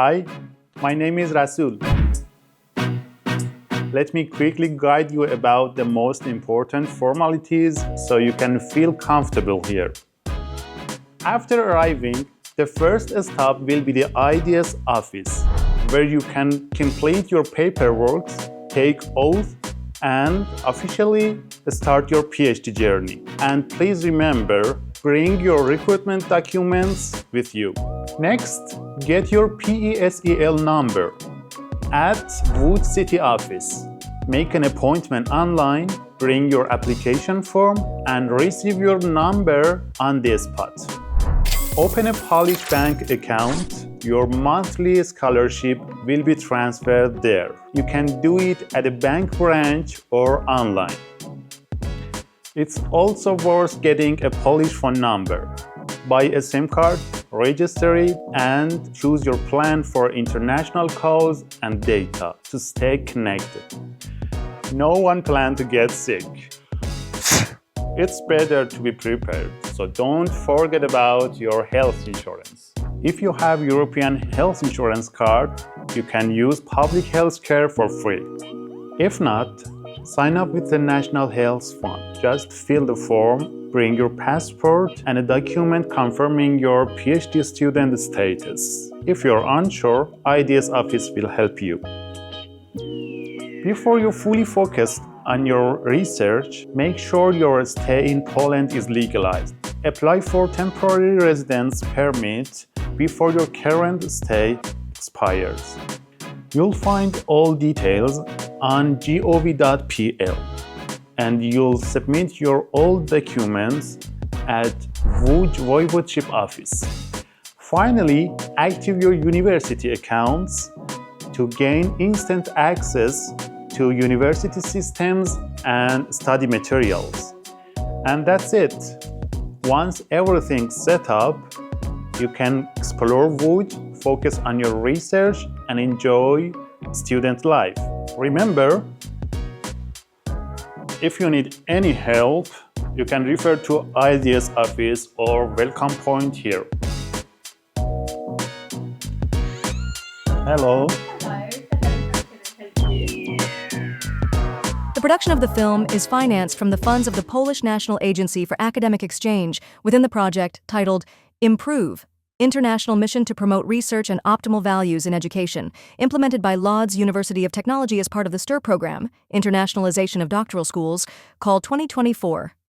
Hi, my name is Rasul. Let me quickly guide you about the most important formalities so you can feel comfortable here. After arriving, the first stop will be the IDS office, where you can complete your paperwork, take oath, and officially start your PhD journey. And please remember, bring your recruitment documents with you. Next, get your PESEL number at Wood City office. Make an appointment online, bring your application form, and receive your number on the spot. Open a Polish bank account. Your monthly scholarship will be transferred there. You can do it at a bank branch or online. It's also worth getting a Polish phone number. Buy a SIM card, register it, and choose your plan for international calls and data to stay connected. No one plans to get sick. It's better to be prepared, so don't forget about your health insurance. If you have European health insurance card, you can use public health care for free. If not, sign up with the National Health Fund. Just fill the form, bring your passport, and a document confirming your PhD student status. If you're unsure, IDS office will help you. Before you fully focus on your research, make sure your stay in Poland is legalized. Apply for temporary residence permit before your current stay expires. You'll find all details on gov.pl, and you'll submit your old documents at Łódź Voivodeship office. Finally, active your university accounts to gain instant access to university systems and study materials. And that's it. Once everything's set up, you can explore Łódź, focus on your research, and enjoy student life. Remember, if you need any help, you can refer to IDS office or Welcome Point here. Hello. The production of the film is financed from the funds of the Polish National Agency for Academic Exchange within the project titled Improve, International Mission to Promote Research and Optimal Values in Education, implemented by Łódź University of Technology as part of the STIR program, Internationalization of Doctoral Schools, Call 2024.